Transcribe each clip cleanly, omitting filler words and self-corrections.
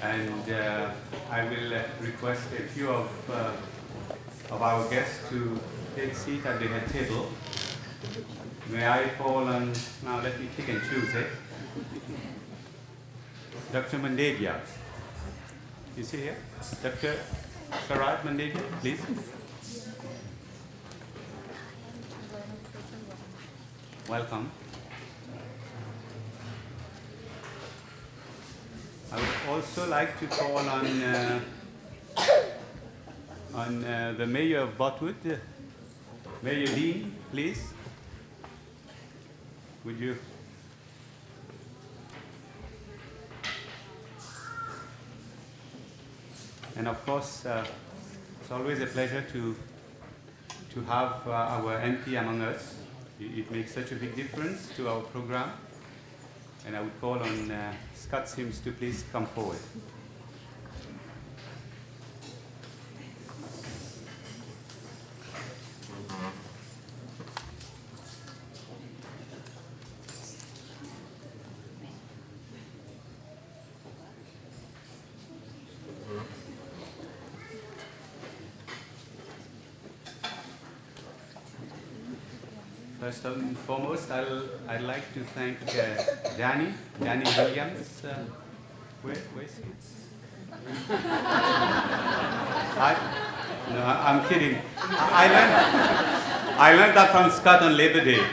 and I will request a few of our guests to take seat at the head table. May I call on, now let me pick and choose it. Dr. Mandevia. Is he here? Dr. Sarad Mandevia, please. Welcome. I would also like to call on the Mayor of Botwood, Mayor Dean, please. Would you? And of course, it's always a pleasure to have our MP among us. It makes such a big difference to our program. And I would call on Scott Sims to please come forward. First and foremost, I'd like to thank Danny Williams. Where is he? No, I'm kidding. I learned that from Scott on Labor Day.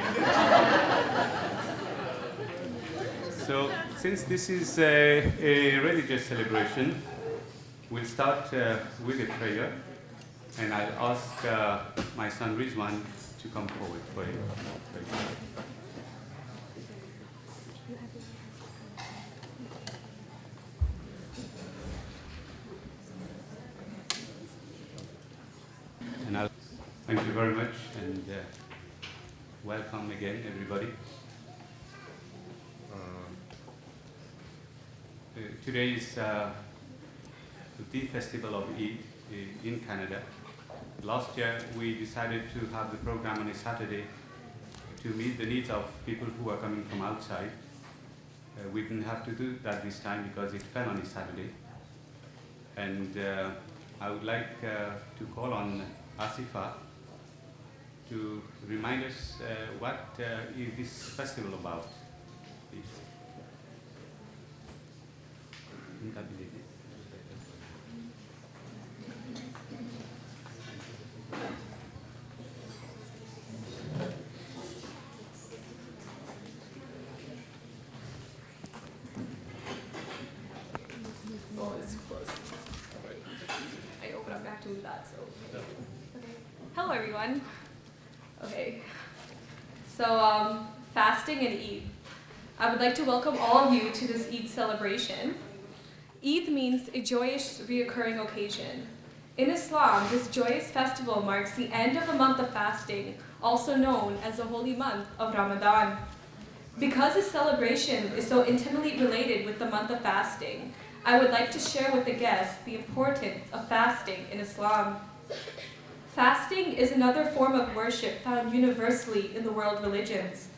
So, since this is a religious celebration, we'll start with a prayer, and I'll ask my son Rizwan to come forward for you. And I'll thank you very much, and welcome again, everybody. Today is the festival of Eid in Canada. Last year, we decided to have the program on a Saturday to meet the needs of people who are coming from outside. We didn't have to do that this time because it fell on a Saturday. And I would like to call on Asifa to remind us what is this festival about, please. Hello, everyone. Okay, so fasting and Eid. I would like to welcome all of you to this Eid celebration. Eid means a joyous, reoccurring occasion. In Islam, this joyous festival marks the end of the month of fasting, also known as the holy month of Ramadan. Because this celebration is so intimately related with the month of fasting, I would like to share with the guests the importance of fasting in Islam. Fasting is another form of worship found universally in the world religions.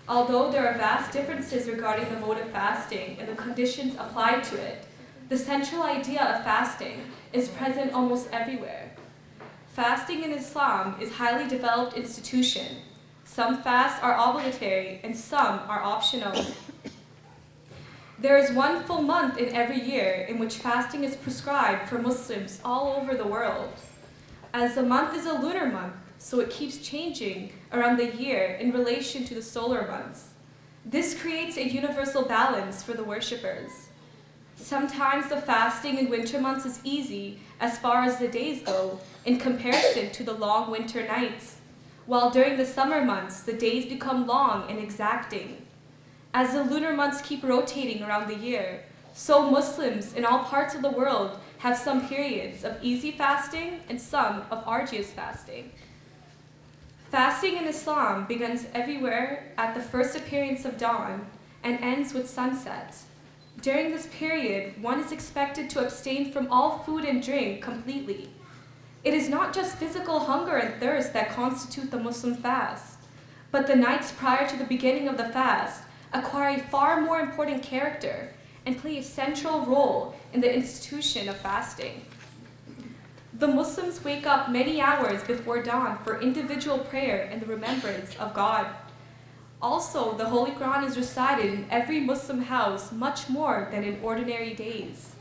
Although there are vast differences regarding the mode of fasting and the conditions applied to it, the central idea of fasting is present almost everywhere. Fasting in Islam is a highly developed institution. Some fasts are obligatory and some are optional. There is one full month in every year in which fasting is prescribed for Muslims all over the world. As the month is a lunar month, so it keeps changing around the year in relation to the solar months. This creates a universal balance for the worshippers. Sometimes the fasting in winter months is easy as far as the days go in comparison to the long winter nights, while during the summer months the days become long and exacting. As the lunar months keep rotating around the year, so Muslims in all parts of the world have some periods of easy fasting and some of arduous fasting. Fasting in Islam begins everywhere at the first appearance of dawn and ends with sunset. During this period, one is expected to abstain from all food and drink completely. It is not just physical hunger and thirst that constitute the Muslim fast, but the nights prior to the beginning of the fast acquire a far more important character and play a central role in the institution of fasting. The Muslims wake up many hours before dawn for individual prayer and the remembrance of God. Also, the Holy Quran is recited in every Muslim house much more than in ordinary days.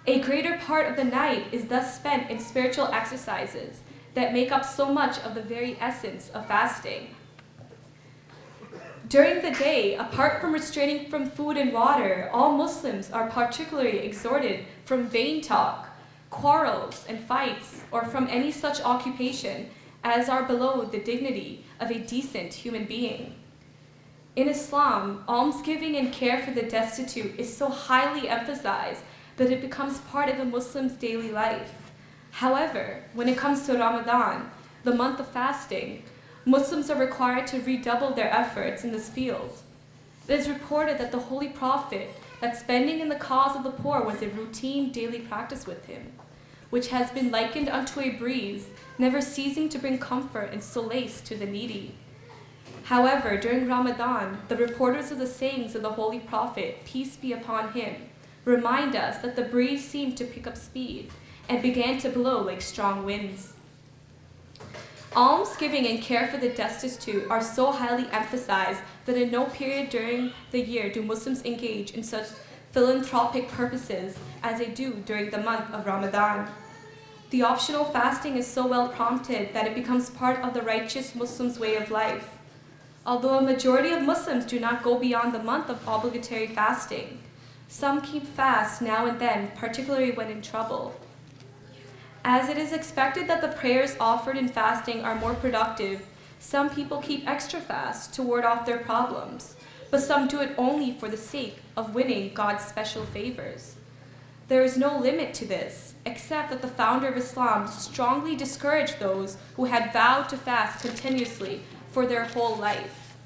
A greater part of the night is thus spent in spiritual exercises that make up so much of the very essence of fasting. During the day, apart from restraining from food and water, all Muslims are particularly exhorted from vain talk, quarrels, and fights, or from any such occupation as are below the dignity of a decent human being. In Islam, almsgiving and care for the destitute is so highly emphasized that it becomes part of a Muslim's daily life. However, when it comes to Ramadan, the month of fasting, Muslims are required to redouble their efforts in this field. It is reported that the Holy Prophet, that spending in the cause of the poor was a routine daily practice with him, which has been likened unto a breeze, never ceasing to bring comfort and solace to the needy. However, during Ramadan, the reporters of the sayings of the Holy Prophet, peace be upon him, remind us that the breeze seemed to pick up speed and began to blow like strong winds. Almsgiving and care for the destitute are so highly emphasized that in no period during the year do Muslims engage in such philanthropic purposes as they do during the month of Ramadan. The optional fasting is so well prompted that it becomes part of the righteous Muslim's way of life. Although a majority of Muslims do not go beyond the month of obligatory fasting, some keep fast now and then, particularly when in trouble. As it is expected that the prayers offered in fasting are more productive, some people keep extra fast to ward off their problems, but some do it only for the sake of winning God's special favors. There is no limit to this, except that the founder of Islam strongly discouraged those who had vowed to fast continuously for their whole life.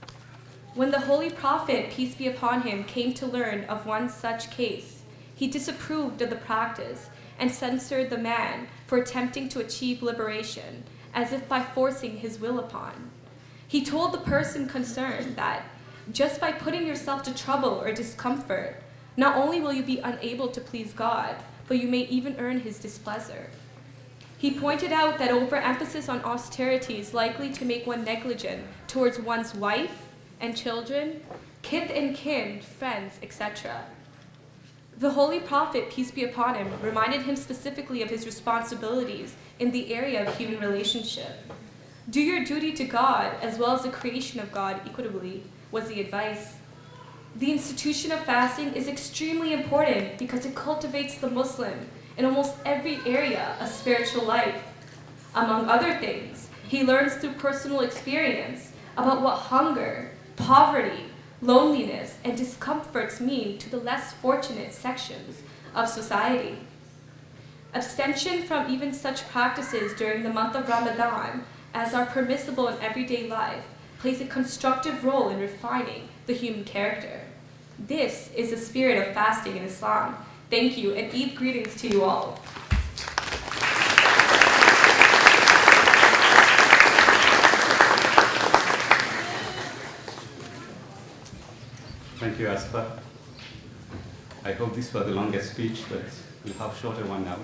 When the Holy Prophet, peace be upon him, came to learn of one such case, he disapproved of the practice and censured the man for attempting to achieve liberation, as if by forcing his will upon. He told the person concerned that just by putting yourself to trouble or discomfort, not only will you be unable to please God, but you may even earn his displeasure. He pointed out that overemphasis on austerity is likely to make one negligent towards one's wife and children, kith and kin, friends, etc. The Holy Prophet, peace be upon him, reminded him specifically of his responsibilities in the area of human relationship. Do your duty to God as well as the creation of God equitably, was the advice. The institution of fasting is extremely important because it cultivates the Muslim in almost every area of spiritual life. Among other things, he learns through personal experience about what hunger, poverty, loneliness, and discomforts mean to the less fortunate sections of society. Abstention from even such practices during the month of Ramadan as are permissible in everyday life plays a constructive role in refining the human character. This is the spirit of fasting in Islam. Thank you, and Eid greetings to you all. Thank you, Aspa. I hope this was the longest speech, but we'll have a shorter one now.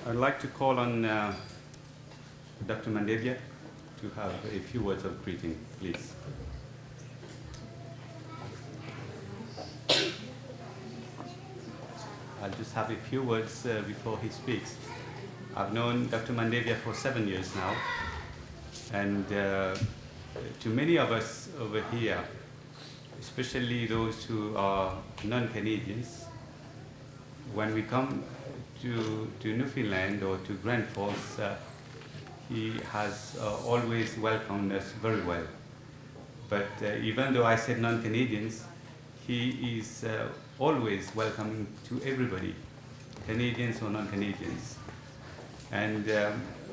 I'd like to call on Dr. Mandevia to have a few words of greeting, please. I'll just have a few words before he speaks. I've known Dr. Mandevia for 7 years now, and to many of us over here, especially those who are non-Canadians, when we come to Newfoundland or to Grand Falls, he has always welcomed us very well. But even though I said non-Canadians, he is always welcoming to everybody, Canadians or non-Canadians. And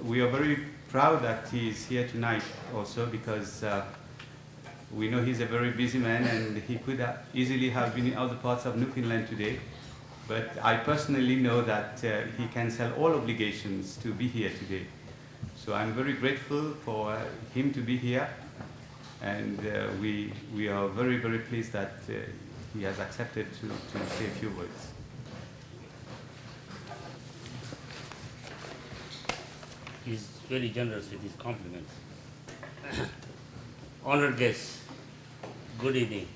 we are very proud that he is here tonight also because we know he's a very busy man and he could easily have been in other parts of Newfoundland today. But I personally know that he cancelled all obligations to be here today. So I'm very grateful for him to be here. and we are very, very pleased that he has accepted to say a few words. He's very generous with his compliments. Honored guests, good evening.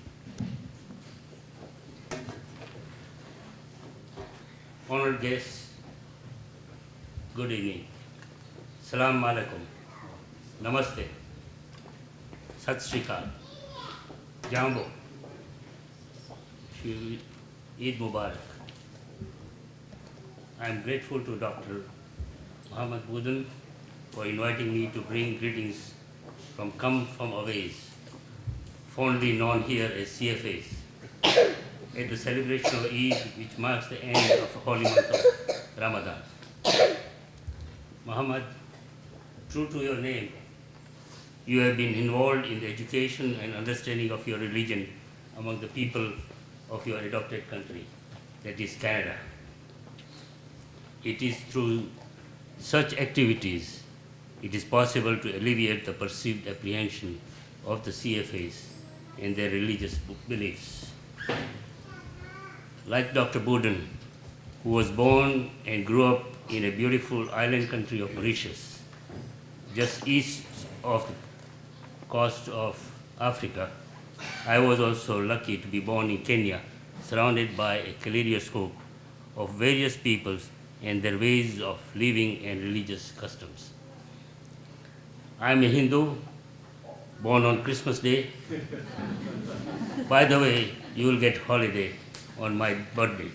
Honored guests, good evening. Salam alaikum. Namaste. Sat Sri Akal. Jambo. Eid Mubarak. I am grateful to Dr. Muhammad Budin for inviting me to bring greetings from Come From Aways, fondly known here as CFAs, at the celebration of Eid, which marks the end of the holy month of Ramadan. Muhammad, true to your name, you have been involved in the education and understanding of your religion among the people of your adopted country, that is Canada. It is through such activities it is possible to alleviate the perceived apprehension of the CFAs and their religious beliefs. Like Dr. Budin, who was born and grew up in a beautiful island country of Mauritius, just east of the coast of Africa, I was also lucky to be born in Kenya, surrounded by a kaleidoscope of various peoples and their ways of living and religious customs. I am a Hindu, born on Christmas Day. By the way, you will get holiday on my birthday.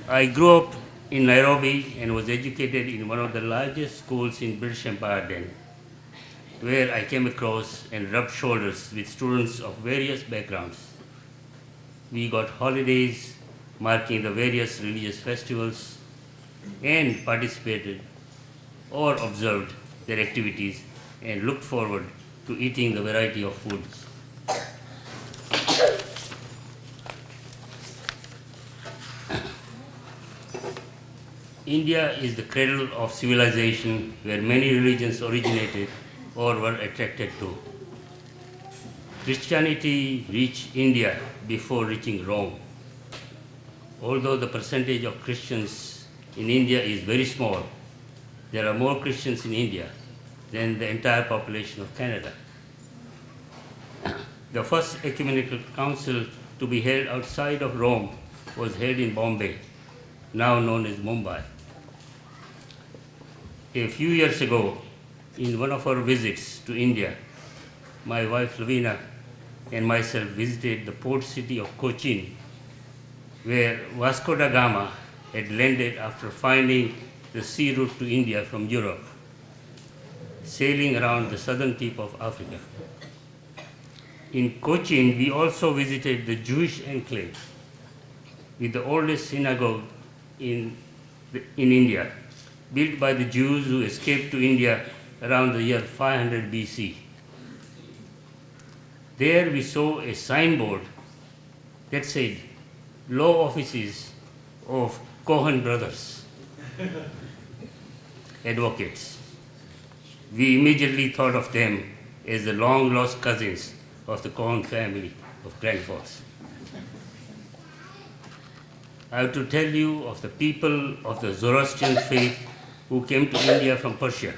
I grew up in Nairobi and was educated in one of the largest schools in British Empire then, where I came across and rubbed shoulders with students of various backgrounds. We got holidays marking the various religious festivals and participated or observed their activities and looked forward to eating the variety of foods. India is the cradle of civilization where many religions originated or were attracted to. Christianity reached India before reaching Rome. Although the percentage of Christians in India is very small, there are more Christians in India than the entire population of Canada. The first ecumenical council to be held outside of Rome was held in Bombay, now known as Mumbai. A few years ago, in one of our visits to India, my wife Lavina and myself visited the port city of Cochin, where Vasco da Gama had landed after finding the sea route to India from Europe, sailing around the southern tip of Africa. In Cochin, we also visited the Jewish enclave, with the oldest synagogue in India, built by the Jews who escaped to India around the year 500 BC. There we saw a signboard that said, "Law offices of Cohen brothers, advocates." We immediately thought of them as the long-lost cousins of the Cohen family of Grand Falls. I have to tell you of the people of the Zoroastrian faith who came to India from Persia,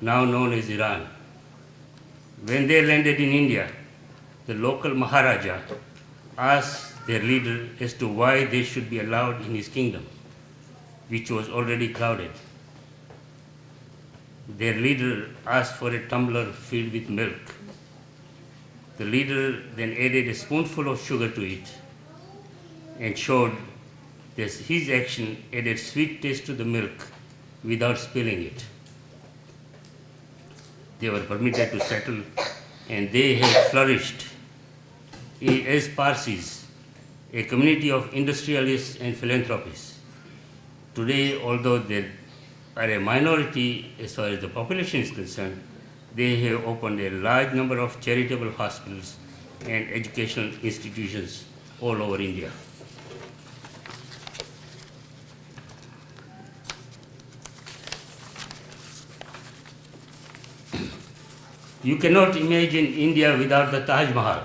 now known as Iran. When they landed in India, the local Maharaja asked their leader as to why they should be allowed in his kingdom, which was already crowded. Their leader asked for a tumbler filled with milk. The leader then added a spoonful of sugar to it and showed that his action added sweet taste to the milk without spilling it. They were permitted to settle, and they have flourished as Parsis, a community of industrialists and philanthropists. Today, although they are a minority as far as the population is concerned, they have opened a large number of charitable hospitals and educational institutions all over India. You cannot imagine India without the Taj Mahal,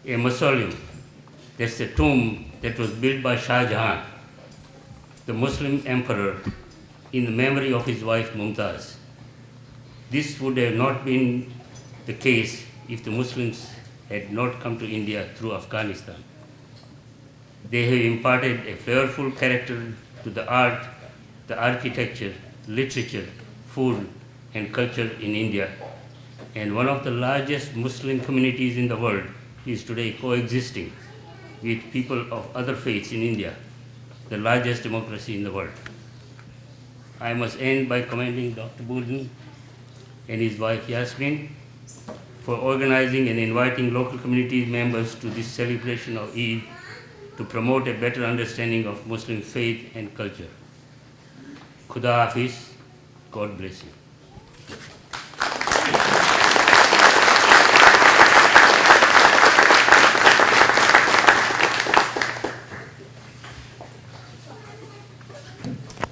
a mausoleum. That's a tomb that was built by Shah Jahan, the Muslim emperor, in the memory of his wife Mumtaz. This would have not been the case if the Muslims had not come to India through Afghanistan. They have imparted a flavorful character to the art, the architecture, literature, food, and culture in India. And one of the largest Muslim communities in the world is today coexisting with people of other faiths in India, the largest democracy in the world. I must end by commending Dr. Burdon and his wife Yasmin for organizing and inviting local community members to this celebration of Eid to promote a better understanding of Muslim faith and culture. Khuda Hafiz, God bless you.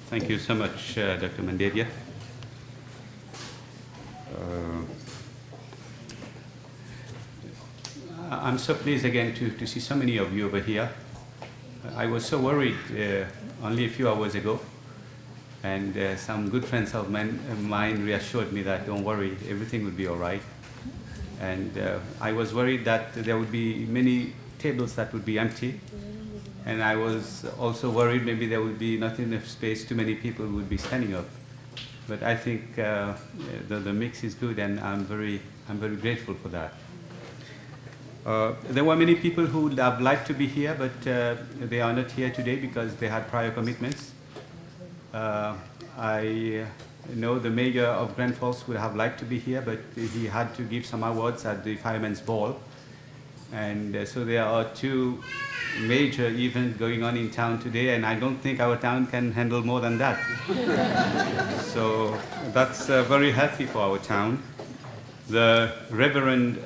Thank you so much, Dr. Mandedia. I'm so pleased again to see so many of you over here. I was so worried only a few hours ago, and some good friends of mine reassured me that don't worry, everything will be all right. And I was worried that there would be many tables that would be empty. And I was also worried maybe there would be not enough space, too many people would be standing up. But I think the mix is good, and I'm very grateful for that. There were many people who would have liked to be here, but they are not here today because they had prior commitments. I know the mayor of Grand Falls would have liked to be here, but he had to give some awards at the Fireman's Ball. And so there are two major events going on in town today, and I don't think our town can handle more than that. So that's very healthy for our town. The Reverend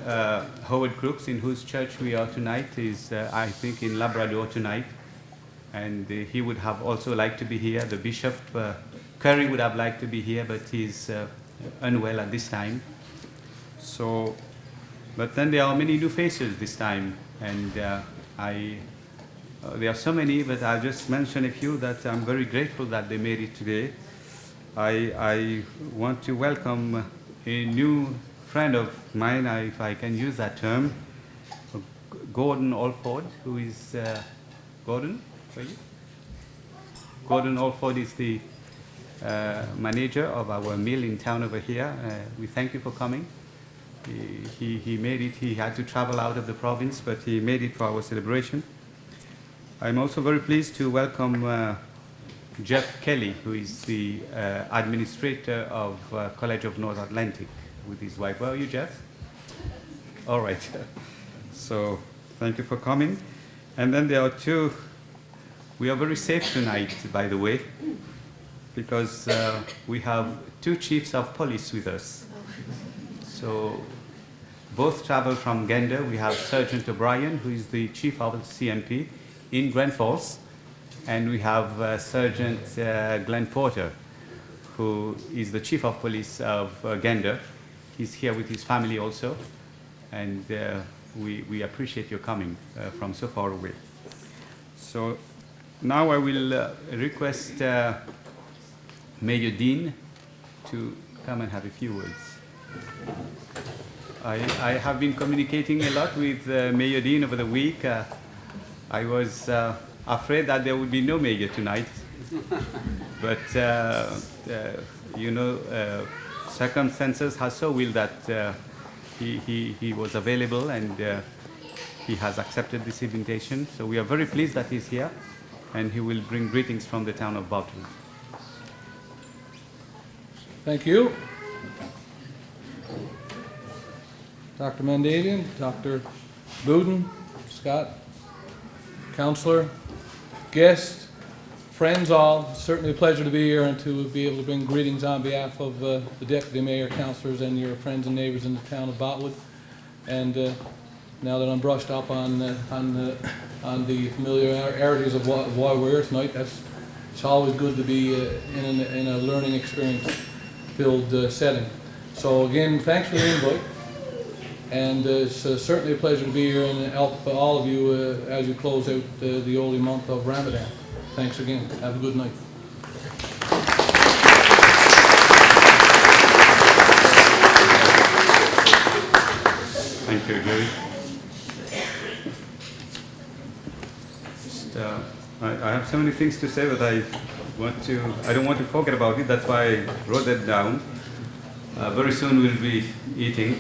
Howard Crooks, in whose church we are tonight, is I think in Labrador tonight, and he would have also liked to be here. The Bishop Curry would have liked to be here, but he's unwell at this time. So, but then there are many new faces this time, and there are so many, but I'll just mention a few that I'm very grateful that they made it today. I want to welcome a new friend of mine, if I can use that term, Gordon Alford, who is, Gordon, where are you? Gordon Alford is the manager of our mill in town over here. We thank you for coming. He made it. He had to travel out of the province, but he made it for our celebration. I'm also very pleased to welcome Jeff Kelly, who is the administrator of College of North Atlantic, with his wife. Where are you, Jeff? All right. So thank you for coming. And then there are two. We are very safe tonight, by the way, because we have two chiefs of police with us. So both travel from Gander. We have Sergeant O'Brien, who is the chief of the CMP in Grand Falls, and we have Sergeant Glenn Porter, who is the chief of police of Gander. He's here with his family also, and we appreciate your coming from so far away. So now I will request Mayor Dean to come and have a few words. I have been communicating a lot with Mayor Dean over the week. I was afraid that there would be no mayor tonight, but you know, circumstances have so willed that he was available, and he has accepted this invitation. So we are very pleased that he's here, and he will bring greetings from the town of Boughton. Thank you. Dr. Mandadian, Dr. Burdon, Scott, Counselor, guests, friends all, certainly a pleasure to be here and to be able to bring greetings on behalf of the Deputy Mayor, Councillors, and your friends and neighbours in the town of Botwood. And now that I'm brushed up on the familiarities of why we're here tonight, it's always good to be in a learning experience-filled setting. So again, thanks for the invite. And it's certainly a pleasure to be here and help all of you as you close out the holy month of Ramadan. Thanks again. Have a good night. Thank you, Gary. I have so many things to say, but I don't want to forget about it. That's why I wrote that down. Very soon we'll be eating,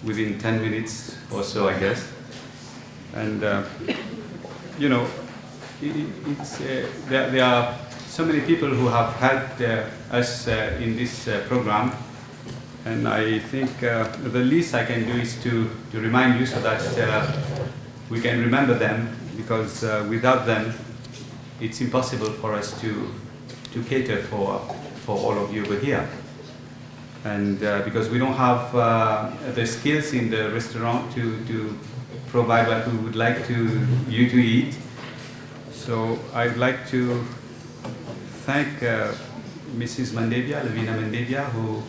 within 10 minutes or so, I guess. And you know, there are so many people who have helped us in this program, and I think the least I can do is to remind you so that we can remember them, because without them it's impossible for us to cater for all of you over here. And because we don't have the skills in the restaurant to provide what we would like you to eat. So I'd like to thank Mrs. Mandevia, Lavina Mandevia, who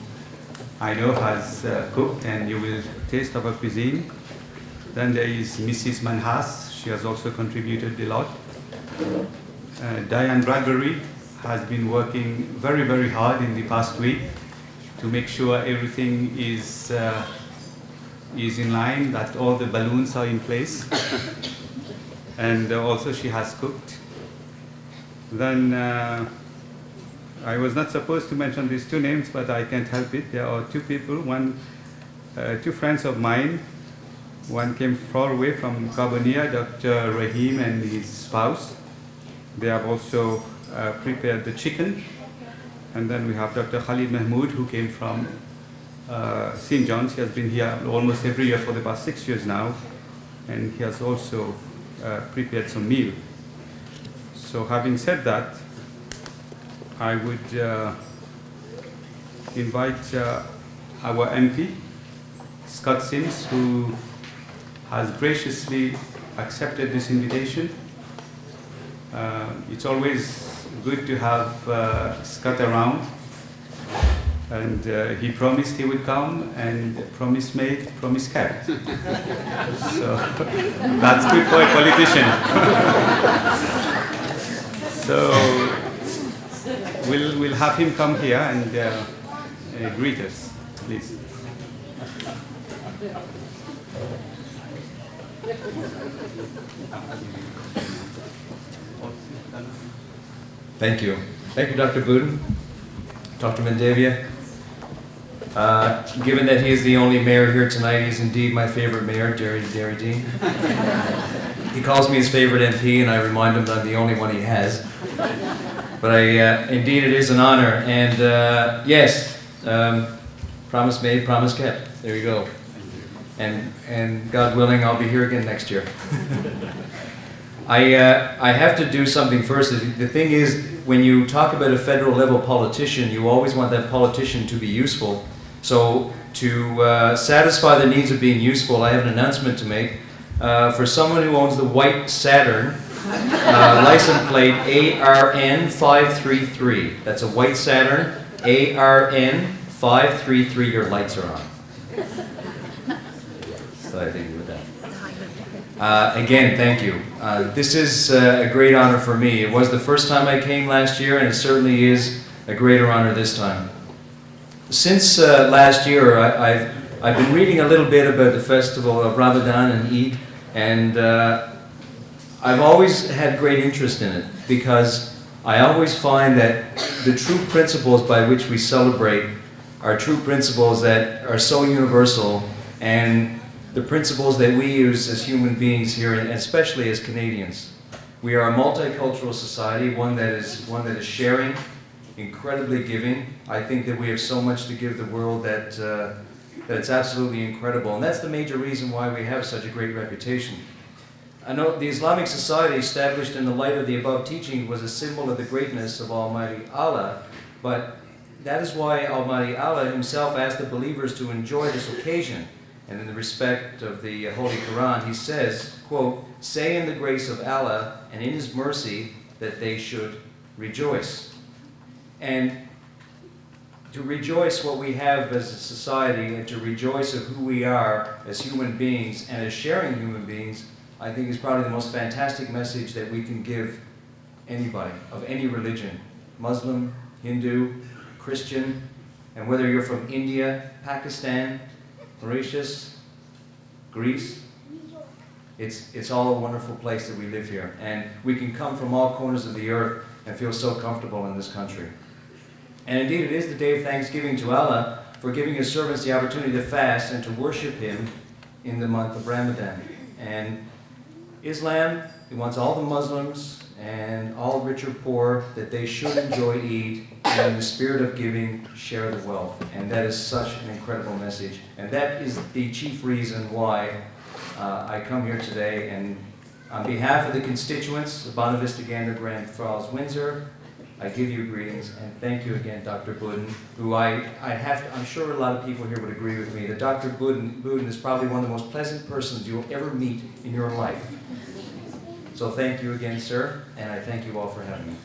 I know has cooked, and you will taste of her cuisine. Then there is Mrs. Manhas. She has also contributed a lot. Diane Bradbury has been working very, very hard in the past week to make sure everything is in line, that all the balloons are in place. And also she has cooked. Then I was not supposed to mention these two names, but I can't help it. There are two people, two friends of mine. One came far away from Carbonia, Dr. Rahim and his spouse. They have also prepared the chicken. And then we have Dr. Khalid Mahmoud, who came from St. John's. He has been here almost every year for the past 6 years now. And he has also prepared some meal. So having said that, I would invite our MP, Scott Sims, who has graciously accepted this invitation. It's always good to have Scott around, and he promised he would come, and promise made, promise kept. So that's good for a politician. So we'll have him come here and greet us, please. Thank you. Thank you, Dr. Budin. Dr. Mandevia. Given that he is the only mayor here tonight, he's indeed my favorite mayor, Jerry Dean. He calls me his favorite MP, and I remind him that I'm the only one he has. But indeed it is an honor. And yes, promise made, promise kept. There you go. And God willing, I'll be here again next year. I have to do something first. The thing is, when you talk about a federal level politician, you always want that politician to be useful. So to satisfy the needs of being useful, I have an announcement to make. For someone who owns the white Saturn, license plate ARN 533. That's a white Saturn, ARN 533, your lights are on. So I think with that. Again, thank you. This is a great honor for me. It was the first time I came last year, and it certainly is a greater honor this time. Since last year, I've been reading a little bit about the festival of Ramadan and Eid, and I've always had great interest in it, because I always find that the true principles by which we celebrate are true principles that are so universal, and the principles that we use as human beings here, and especially as Canadians. We are a multicultural society, one that is sharing, incredibly giving. I think that we have so much to give the world that it's absolutely incredible, and that's the major reason why we have such a great reputation. I know the Islamic society established in the light of the above teaching was a symbol of the greatness of Almighty Allah, but that is why Almighty Allah himself asked the believers to enjoy this occasion. And in the respect of the Holy Quran, he says, quote, "Say in the grace of Allah and in His mercy that they should rejoice." And to rejoice what we have as a society and to rejoice of who we are as human beings and as sharing human beings, I think is probably the most fantastic message that we can give anybody of any religion, Muslim, Hindu, Christian, and whether you're from India, Pakistan, Mauritius, Greece, it's all a wonderful place that we live here. And we can come from all corners of the earth and feel so comfortable in this country. And indeed, it is the day of thanksgiving to Allah for giving His servants the opportunity to fast and to worship Him in the month of Ramadan. And Islam, it wants all the Muslims and all rich or poor that they should enjoy Eid and in the spirit of giving, share the wealth. And that is such an incredible message. And that is the chief reason why I come here today. And on behalf of the constituents of Bonavista Vista Gander Grand Fallswindsor, I give you greetings and thank you again, Dr. Budden, who I'm sure a lot of people here would agree with me that Dr. Budden is probably one of the most pleasant persons you'll ever meet in your life. So thank you again, sir, and I thank you all for having me.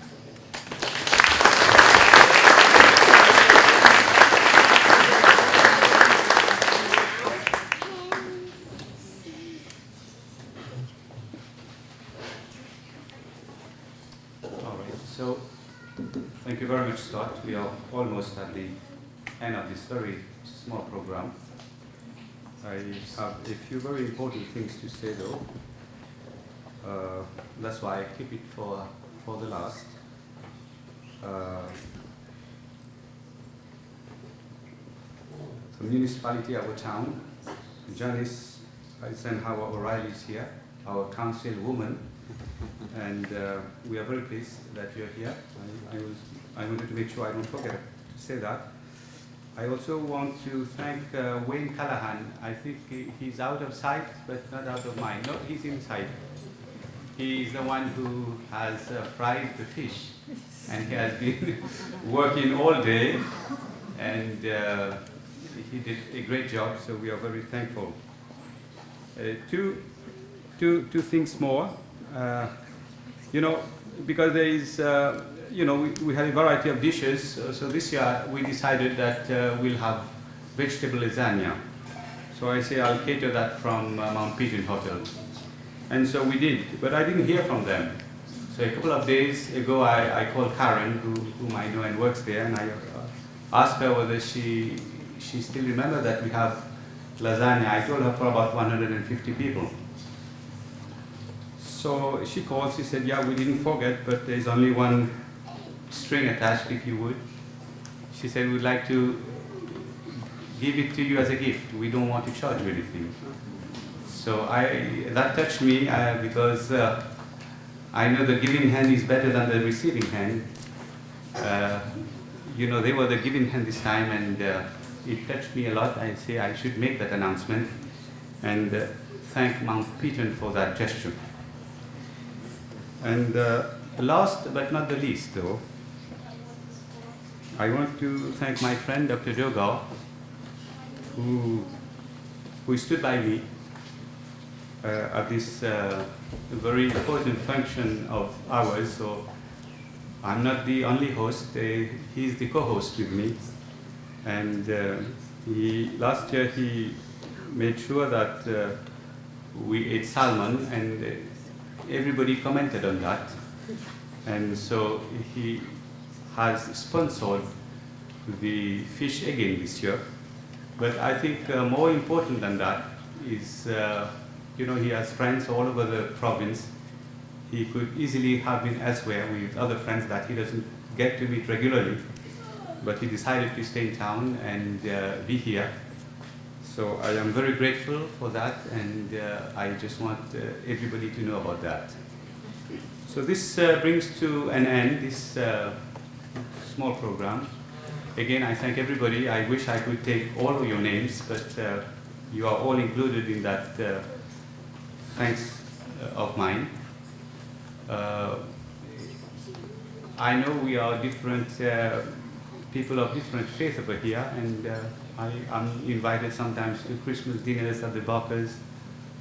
All right, so thank you very much, Scott. We are almost at the end of this very small program. I have a few very important things to say, though. That's why I keep it for the last. The municipality, our town, Janice Eisenhower O'Reilly is here, our councilwoman, and we are very pleased that you're here. I wanted to make sure I don't forget to say that. I also want to thank Wayne Callahan. I think he's out of sight, but not out of mind. No, he's inside. He's the one who has fried the fish, and he has been working all day, and he did a great job, so we are very thankful. Two things more. Because there is, we have a variety of dishes, so this year we decided that we'll have vegetable lasagna. So I say I'll cater that from Mount Pigeon Hotel. And so we did, but I didn't hear from them. So a couple of days ago, I called Karen, whom I know and works there, and I asked her whether she still remembers that we have lasagna. I told her for about 150 people. So she called, she said, yeah, we didn't forget, but there's only one string attached, if you would. She said, we'd like to give it to you as a gift. We don't want to charge you anything. So that touched me because I know the giving hand is better than the receiving hand. They were the giving hand this time, and it touched me a lot. I say I should make that announcement and thank Mount Pigeon for that gesture. And last but not the least, though, I want to thank my friend Dr. Dogar, who stood by me at this very important function of ours. So I'm not the only host, he's the co-host with me. And last year he made sure that we ate salmon, and everybody commented on that. And so he has sponsored the fish again this year. But I think more important than that is, he has friends all over the province. He could easily have been elsewhere with other friends that he doesn't get to meet regularly, but he decided to stay in town and be here. So I am very grateful for that, and I just want everybody to know about that. So this brings to an end this small program. Again, I thank everybody. I wish I could take all of your names, but you are all included in that thanks of mine. I know we are different people of different faith over here, and I'm invited sometimes to Christmas dinners at the Barkers.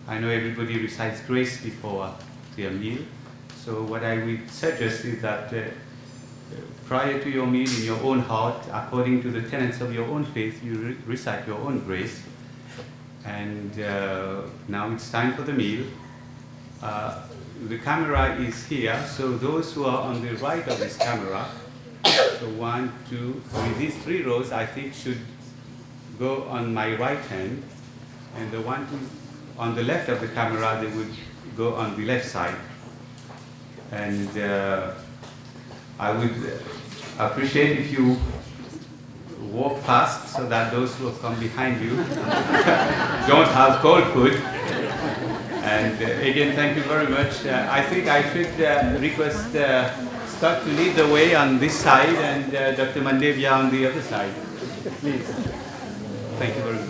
I know everybody recites grace before their meal. So what I would suggest is that prior to your meal in your own heart, according to the tenets of your own faith, you recite your own grace. And now it's time for the meal. The camera is here, so those who are on the right of this camera, so 1, 2, 3, these 3 rows I think should go on my right hand, and the one who's on the left of the camera, they would go on the left side. And I would appreciate if you walk fast so that those who come behind you don't have cold food. And again, thank you very much. I think I should request Scott to lead the way on this side and Dr. Mandevia on the other side. Please. Thank you very much.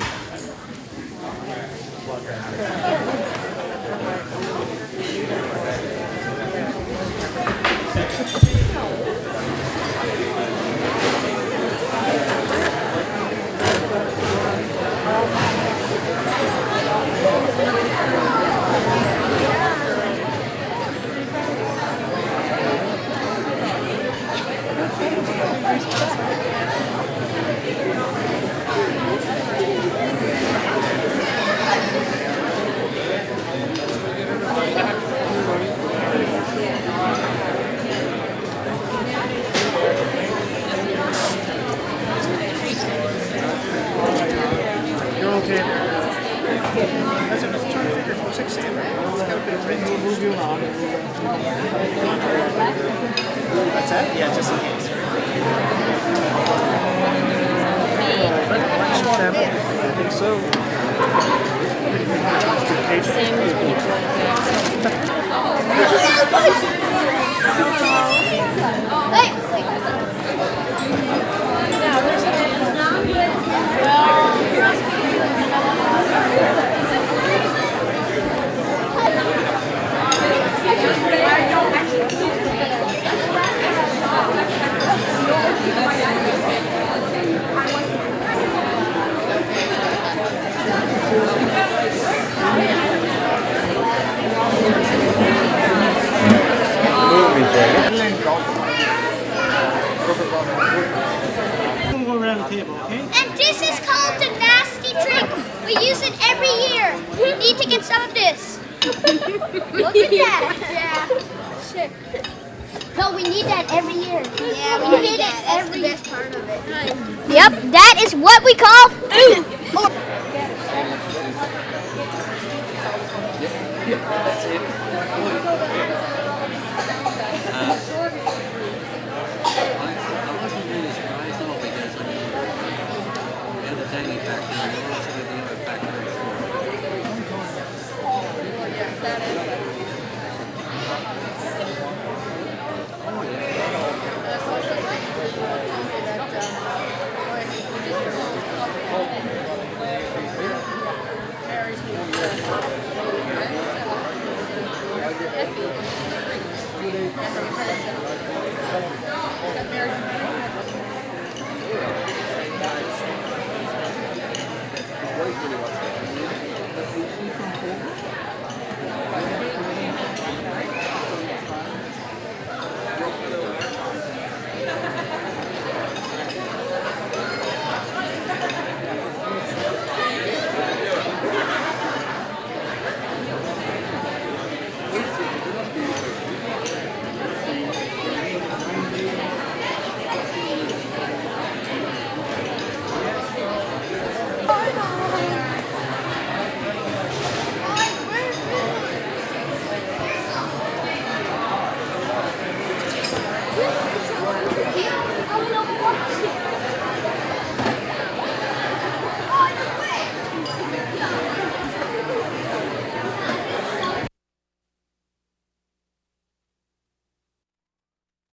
That's it? Yeah, just in case. I think so. And this is called the nasty trick. We use it every year. We need to get some of this. Look at that. Yeah. Shit. No, we need that every year. Yeah, we need it every year. That's the best part of it. Yep, that is what we call food. That's it. Married.